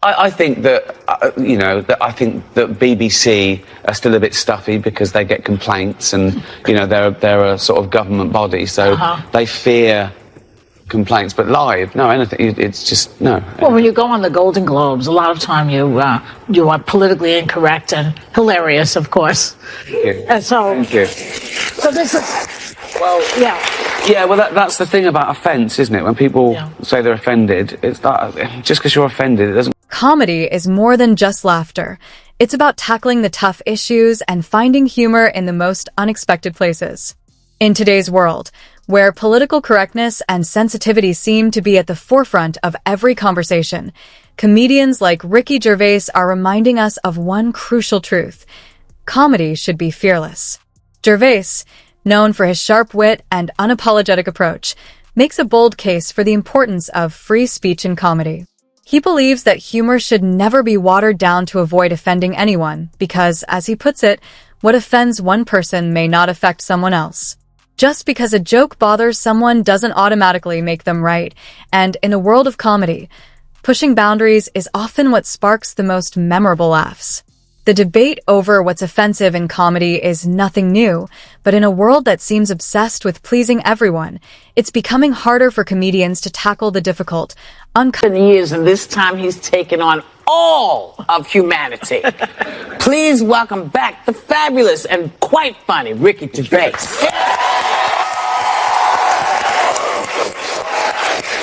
I think that, I think that BBC are still a bit stuffy because they get complaints and, they're a sort of government body, so they fear complaints. But live, no, anything, it's just, no. Well, when you go on the Golden Globes, a lot of time you are politically incorrect and hilarious, of course. Thank you. And so, Thank you. So this is, well, yeah, well, that's the thing about offence, isn't it? When people say they're offended, it's that just because you're offended, it doesn't. Comedy is more than just laughter. It's about tackling the tough issues and finding humor in the most unexpected places. In today's world, where political correctness and sensitivity seem to be at the forefront of every conversation, comedians like Ricky Gervais are reminding us of one crucial truth: comedy should be fearless. Gervais, known for his sharp wit and unapologetic approach, makes a bold case for the importance of free speech in comedy. He believes that humor should never be watered down to avoid offending anyone because, as he puts it, what offends one person may not affect someone else. Just because a joke bothers someone doesn't automatically make them right, and in a world of comedy, pushing boundaries is often what sparks the most memorable laughs. The debate over what's offensive in comedy is nothing new, but in a world that seems obsessed with pleasing everyone, it's becoming harder for comedians to tackle the difficult, years, and this time he's taken on all of humanity. Please welcome back the fabulous and quite funny Ricky Gervais.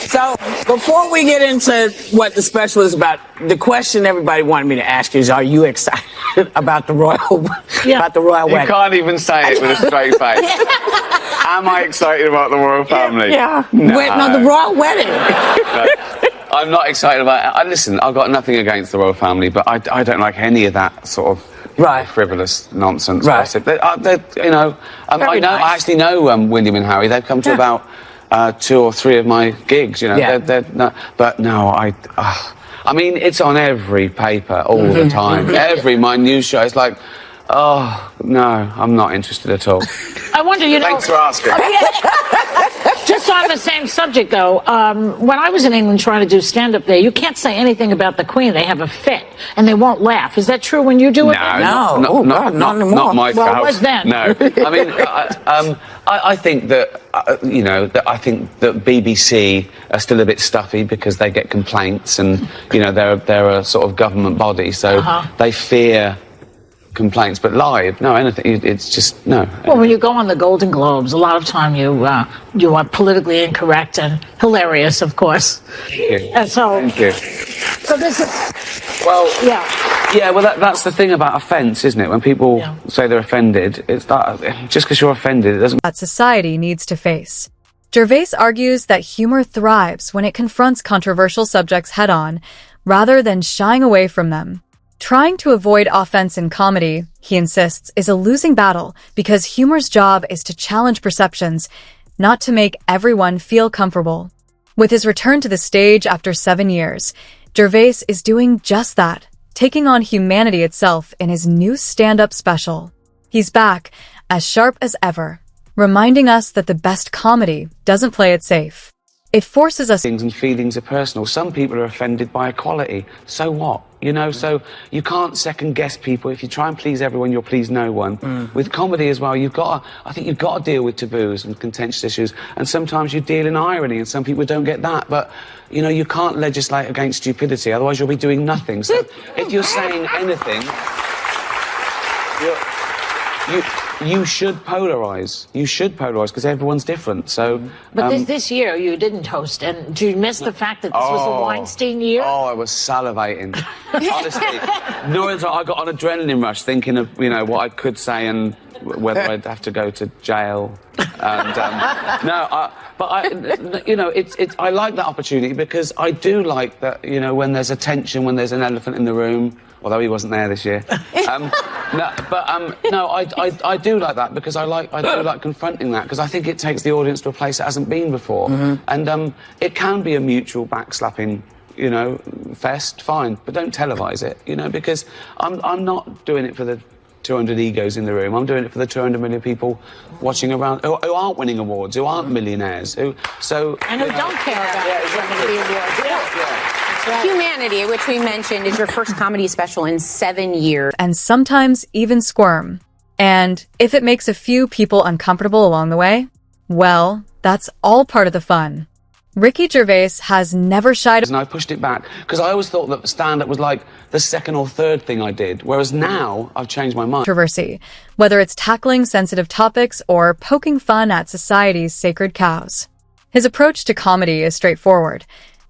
So, before we get into what the special is about, the question everybody wanted me to ask you is, are you excited about the royal wedding? You can't even say it with a straight face. Am I excited about the royal family? Yeah. No. The royal wedding. No, I'm not excited about it. Listen, I've got nothing against the royal family, but I don't like any of that sort of frivolous nonsense gossip. I actually know William and Harry. They've come to about 2 or 3 of my gigs, but no, I mean, it's on every paper all the time. My news show is like, oh, no, I'm not interested at all. I wonder, Thanks for asking. Just on the same subject, though, when I was in England trying to do stand-up there, you can't say anything about the Queen. They have a fit, and they won't laugh. Is that true when you do it? No, not anymore. Not my Well, it was then. No, I mean, I think that, I think that BBC are still a bit stuffy because they get complaints and, they're a sort of government body, so they fear complaints. But live, no, anything, it's just, no. Well, when you go on the Golden Globes, a lot of time you are politically incorrect and hilarious, of course. Thank you. And so, Thank you. So this is, well, well, that's the thing about offence, isn't it? When people say they're offended, it's that just because you're offended, it doesn't. that society needs to face. Gervais argues that humor thrives when it confronts controversial subjects head-on, rather than shying away from them. Trying to avoid offense in comedy, he insists, is a losing battle because humor's job is to challenge perceptions, not to make everyone feel comfortable. With his return to the stage after 7 years, Gervais is doing just that, taking on humanity itself in his new stand-up special. He's back, as sharp as ever, reminding us that the best comedy doesn't play it safe. It forces us. Things and feelings are personal. Some people are offended by equality. So what? So you can't second guess people. If you try and please everyone, you'll please no one. With comedy as well, I think you've got to deal with taboos and contentious issues. And sometimes you deal in irony, and some people don't get that. But, you can't legislate against stupidity. Otherwise, you'll be doing nothing. So if you're saying anything, you should polarise. You should polarise because everyone's different. So, but this year you didn't host, and do you miss the fact that this was the Weinstein year? Oh, I was salivating. Honestly, I got an adrenaline rush thinking of what I could say and whether I'd have to go to jail. And I like that opportunity because I do like that. When there's a tension, when there's an elephant in the room. Although he wasn't there this year. I do like that because I do like confronting that because I think it takes the audience to a place it hasn't been before. And it can be a mutual backslapping, fest, fine, but don't televise it, because I'm not doing it for the 200 egos in the room. I'm doing it for the 200 million people watching around who aren't winning awards, who aren't millionaires, who don't care about winning the awards. Humanity, which we mentioned, is your first comedy special in 7 years. And sometimes even squirm. And if it makes a few people uncomfortable along the way, well, that's all part of the fun. Ricky Gervais has never shied. And I pushed it back because I always thought that stand-up was like the second or third thing I did, whereas now I've changed my mind. Controversy, whether it's tackling sensitive topics or poking fun at society's sacred cows. His approach to comedy is straightforward.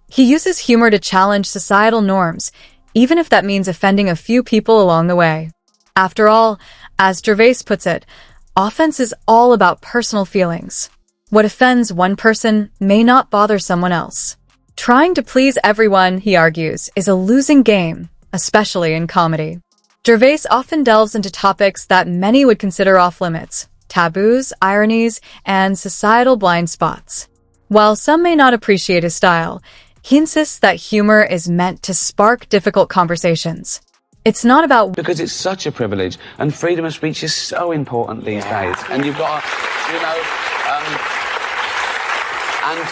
He uses humor to challenge societal norms, even if that means offending a few people along the way. After all, as Gervais puts it, offense is all about personal feelings. What offends one person may not bother someone else. Trying to please everyone, he argues, is a losing game, especially in comedy. Gervais often delves into topics that many would consider off-limits: taboos, ironies, and societal blind spots. While some may not appreciate his style, he insists that humor is meant to spark difficult conversations. It's not about... Because it's such a privilege, and freedom of speech is so important these days. And you've got to, and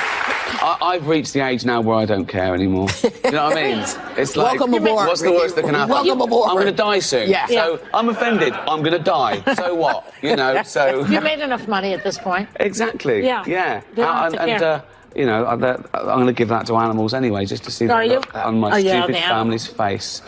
I've reached the age now where I don't care anymore. You know what I mean? It's like, Welcome aboard, what's the worst that can happen? Welcome aboard. I'm going to die soon. Yeah. So I'm offended. I'm going to die. So what? You know, so... You made enough money at this point. Exactly. Yeah. Yeah. They don't have to care. You know, I'm going to give that to animals anyway, just to see that look on my stupid family's face.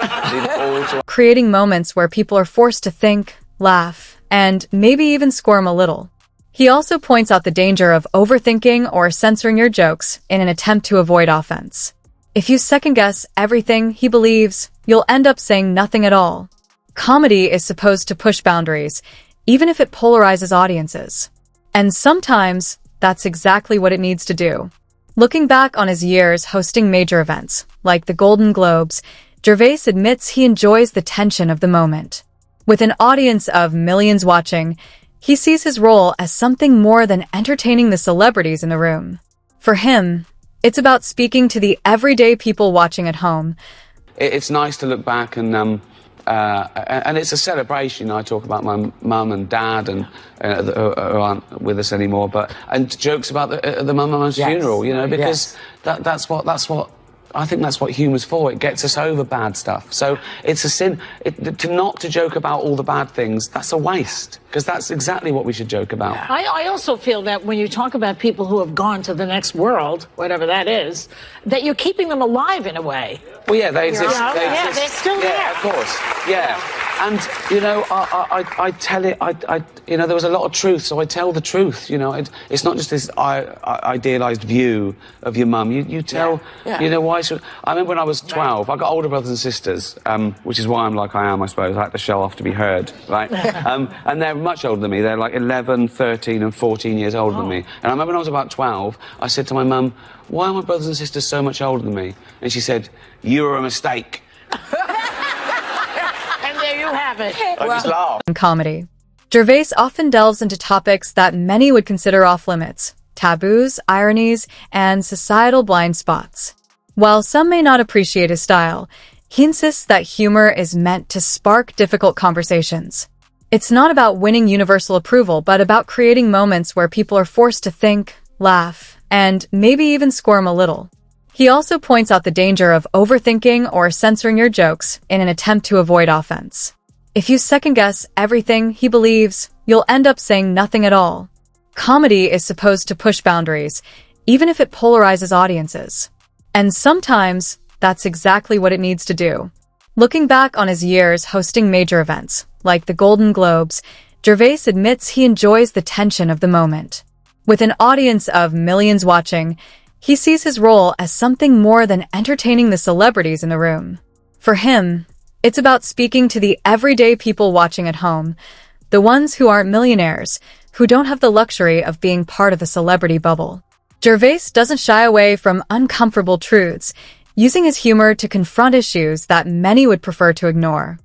Creating moments where people are forced to think, laugh, and maybe even squirm a little. He also points out the danger of overthinking or censoring your jokes in an attempt to avoid offense. If you second-guess everything he believes, you'll end up saying nothing at all. Comedy is supposed to push boundaries, even if it polarizes audiences. And sometimes, that's exactly what it needs to do. Looking back on his years hosting major events, like the Golden Globes, Gervais admits he enjoys the tension of the moment. With an audience of millions watching, he sees his role as something more than entertaining the celebrities in the room. For him, it's about speaking to the everyday people watching at home. It's nice to look back and it's a celebration. I talk about my mum and dad and who aren't with us anymore, and jokes about the mum and mum's funeral. You know, because that's what I think that's what humour's for. It gets us over bad stuff. So it's a sin to joke about all the bad things. That's a waste, because that's exactly what we should joke about. I also feel that when you talk about people who have gone to the next world, whatever that is, that you're keeping them alive in a way. Well, yeah, they exist. They're still there. Yeah, of course. Yeah. And, you know, I tell it, you know, there was a lot of truth, so I tell the truth, you know. It's not just this idealised view of your mum. You tell, you know, why... I remember when I was 12, I got older brothers and sisters, which is why I'm like I am, I suppose. I had to show off to be heard, right? And they're much older than me. They're like 11, 13 and 14 years older than me. And I remember when I was about 12, I said to my mum, why are my brothers and sisters so much older than me? And she said, you were a mistake. And there you have it. I just laughed. In comedy, Gervais often delves into topics that many would consider off-limits: taboos, ironies, and societal blind spots. While some may not appreciate his style, he insists that humor is meant to spark difficult conversations. It's not about winning universal approval, but about creating moments where people are forced to think, laugh, and maybe even squirm a little. He also points out the danger of overthinking or censoring your jokes in an attempt to avoid offense. If you second-guess everything he believes, you'll end up saying nothing at all. Comedy is supposed to push boundaries, even if it polarizes audiences. And sometimes, that's exactly what it needs to do. Looking back on his years hosting major events, like the Golden Globes, Gervais admits he enjoys the tension of the moment. With an audience of millions watching, he sees his role as something more than entertaining the celebrities in the room. For him, it's about speaking to the everyday people watching at home, the ones who aren't millionaires, who don't have the luxury of being part of the celebrity bubble. Gervais doesn't shy away from uncomfortable truths, using his humor to confront issues that many would prefer to ignore.